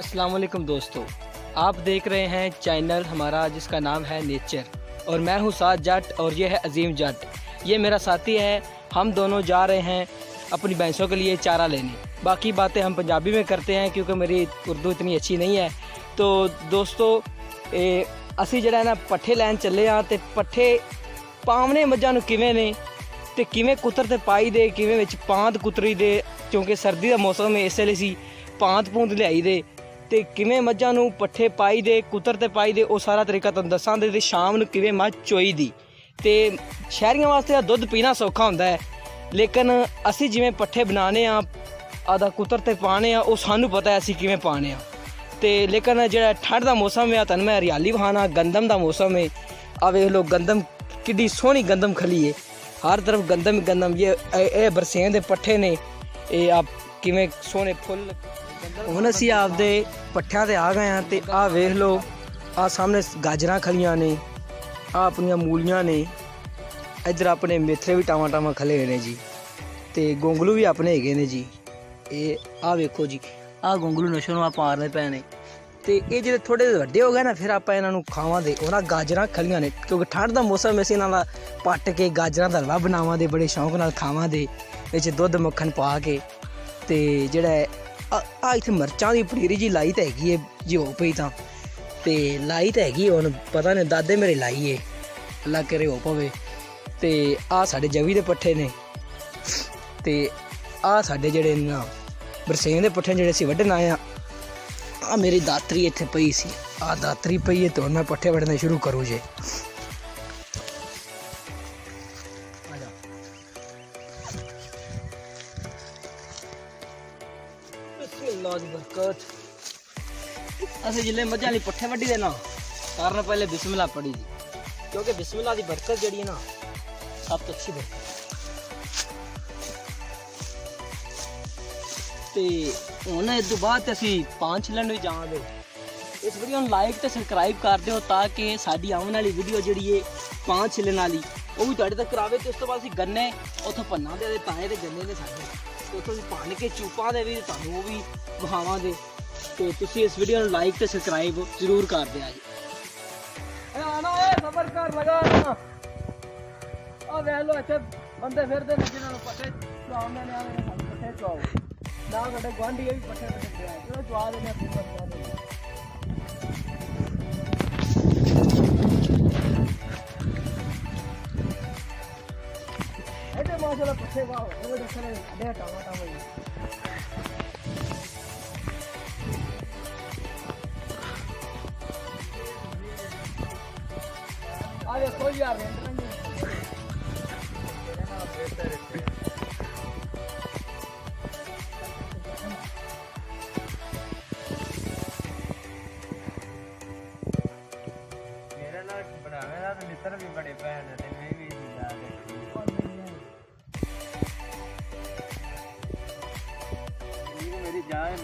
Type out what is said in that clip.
अस्सलाम वालेकुम दोस्तों, आप देख रहे हैं चैनल हमारा जिसका नाम है नेचर और मैं हूं साद जट और ये है अजीम जट। ये मेरा साथी है। हम दोनों जा रहे हैं अपनी भैंसों के लिए चारा लेने। बाकी बातें हम पंजाबी में करते हैं क्योंकि मेरी उर्दू इतनी अच्छी नहीं है। तो दोस्तों असी जड़ा ना पट्ठे लैन चले हाँ तो पट्ठे पावने मझां नूं किवें ने ते किवें कुतर ते पाई दे किवें विच पांत कुतरी दे, क्योंकि सर्दी का मौसम है इस वेले सी पांत पूंत लियाई दे ते किवें मझां नूं पट्ठे पाई दे कुतर ते पाई दे, वो सारा तरीका तुहानूं दस्सांगे। ते शाम नूं किवें मझ चोई दी। ते शहरियां वास्ते दुध पीना सौखा हुंदा है, लेकिन असी जिवें पट्ठे बनाने आ आधा कुतर ते पाने आ, वो सानूं पता है असी किवें पाने आ। ते लेकिन जिहड़ा ठंड दा मौसम है तुहानूं मैं हरियाली बखाना, गंदम दा मौसम है। आ वेख लो गंदम किड्डी सोहनी गंदम खली है, हर तरफ गंदम ही गंदम। ये बरसें दे पट्ठे ने, ये आप किवें सोहने फुल। हुण असी आपदे पट्ठियां ते आ गए हैं। तो आ वेख लो, आ सामने गाजरां खलियां ने, आ अपनियां मूलियां ने, इधर अपने मेथरे भी टावां टावां खले ने जी, ते गोंगलू भी अपने हैगे ने जी। ये आ वेखो जी, आ गोंगलू नशे नूं मारने पै ने। तो ये जो थोड़े वड्डे हो गए ना फिर आप इन्हों खावांगे। और गाजरां खलियां ने क्योंकि ठंड का मौसम है, इन्हों का पट के गाजरां का हलवा बनावांगे, बड़े शौक नाल खावांगे विच दुध मक्खन पा के। तो जिहड़ा आ इत्थे मरचां की पनीरी जी लाई तो हैगी है जी, हो पई तो लाई तो हैगी, हुण पता नहीं दादे मेरे लाई है, अल्लाह करे हो पवे। तो आ साडे जवी दे पट्ठे ने, तो आ साडे जिहड़े ना बरसें दे पट्ठे जिहड़े असीं वड्ढण आए आ मेरी दातरी इत्थे पई सी, आ दातरी पई है। तो मैं पट्ठे वड्ढने शुरू करूँ जे। असं जिले मझां पट्ठे वड्ढी दे ना सारें नाल पहले बिस्मिल्लाह पढ़ी दी, क्योंकि बिस्मिल्लाह की बरकत जिहड़ी है ना सब तो अच्छी बरकत। तो हुण इस तो बाद असीं पान छिल्लण भी जावांगे। इस वीडियो नूं लाइक ते सबसक्राइब कर दिओ ताकि साडी आउण वाली वीडियो जिहड़ी है पान छिल्लण वाली वो भी तुहाडे तक आवे। ते उस तो बाद असीं गन्ने उत्थों भन्ना दे ताए दे गन्ने ने साडे, उत्थों असीं भन्न के चूपां दे भी तुहानूं वो भी विखावांगे। तो तुसीं इस वीडियो नूं लाइक ते सबसक्राइब जरूर कर दिया जी। सबर कर लगा ना आ वेख लो इत्थे बंदे फिरदे ने जिन्हां नूं पट्ठे चुआउंदे ने, आवे सानूं पट्ठे चुआओ ना, साडे गुआंढी भी पट्ठे वड्ढदे आ, चलो चुआ देने अपनी मर्जी। ऐसे माशाल्लाह पट्ठे वाह वो देखने अड्डे टमाटा वही अरे कोई यार मेरे नाल बनावे तो मित्र भी बड़े भैन ते मैं भी मेरी जान